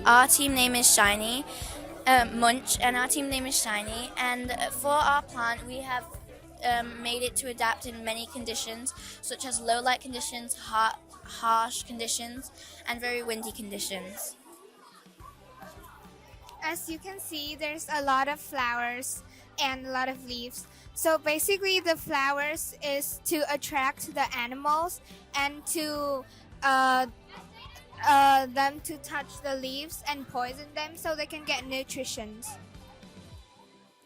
Our team name is Shiny, Munch, and our team name is Shiny. And for our plant, we have made it to adapt in many conditions, such as low light conditions, harsh conditions, and very windy conditions. As you can see, there's a lot of flowers and a lot of leaves. So basically, the flowers is to attract the animals and to uh, them to touch the leaves and poison them so they can get nutrition.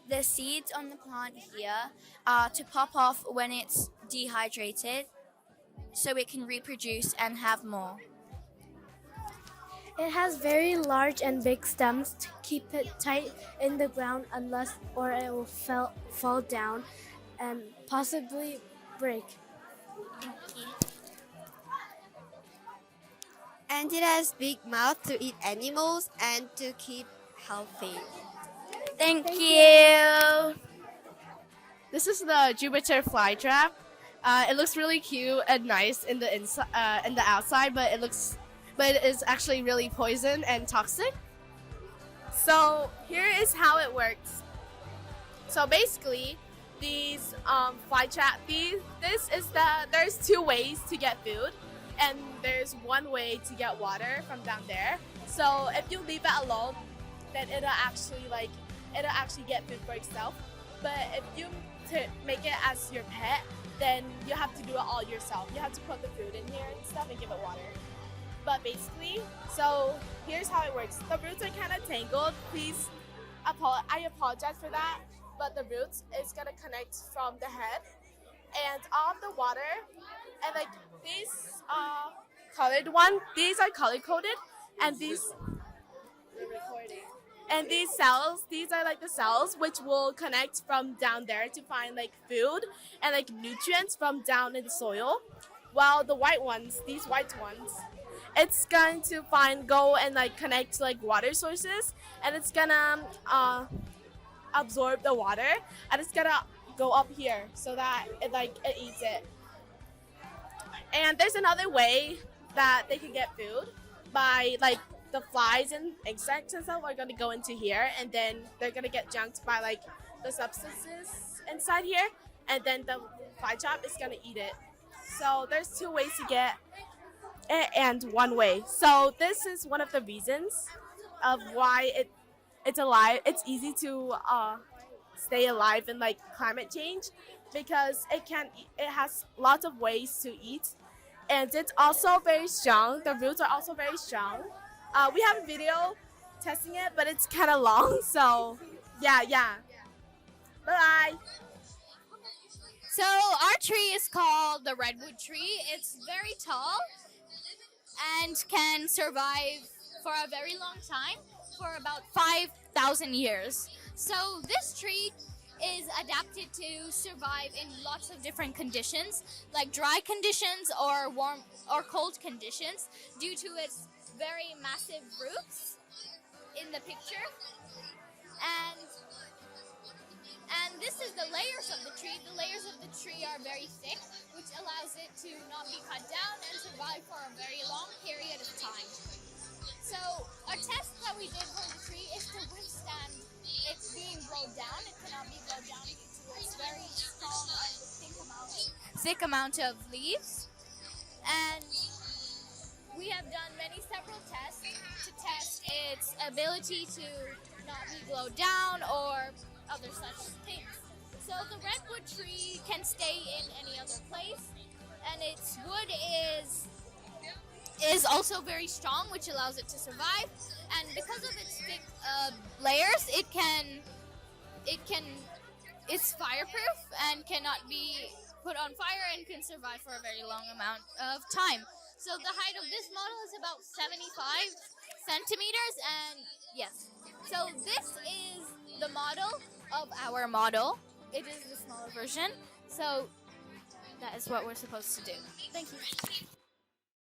The seeds on the plant here are to pop off when it's dehydrated so it can reproduce and have more. It has very large and big stems to keep it tight in the ground unless or it will fall down and possibly break. Thank you. And it has big mouth to eat animals and to keep healthy. Thank you. This is the Jupiter flytrap. It looks really cute and nice in the outside, but it is actually really poison and toxic. So here is how it works. So basically, these there's two ways to get food, and there's one way to get water from down there. So if you leave it alone, then it'll actually get food for itself. But if you make it as your pet, then you have to do it all yourself. You have to put the food in here and stuff and give it water. But basically, so here's how it works. The roots are kind of tangled. I apologize for that. But the roots is gonna connect from the head and all the water, and like these these are color coded, and these cells, these are like the cells which will connect from down there to find like food and like nutrients from down in the soil. While the these white ones, it's going to go and like connect to like water sources, and it's gonna absorb the water, and it's gonna go up here so that it eats it. And there's another way that they can get food by like the flies and insects and stuff are gonna go into here, and then they're gonna get junked by like the substances inside here, and then the fly trap is gonna eat it. So there's two ways to get it and one way. So this is one of the reasons of why it's alive. It's easy to stay alive in like climate change, because it has lots of ways to eat, and it's also very strong. The roots are also very strong. We have a video testing it, but it's kind of long. So yeah. Bye. So our tree is called the redwood tree. It's very tall and can survive for a very long time, for about 5,000 years. So this tree is adapted to survive in lots of different conditions, like dry conditions or warm or cold conditions, due to its very massive roots in the picture. And this is the layers of the tree. The layers of the tree are very thick, which allows it to not be cut down and survive for a very long period of time. So a test that we did for the tree is to withstand it being blown down. It cannot be blown down due to its very strong and thick amount of leaves. And we have done several tests to test its ability to not be blown down or other such things. So the redwood tree can stay in any other place, and its wood is also very strong, which allows it to survive. And because of its thick layers, it's fireproof and cannot be put on fire and can survive for a very long amount of time. So the height of this model is about 75 centimeters, and yes. So this is the model of our model. It is the smaller version. So that is what we're supposed to do. Thank you.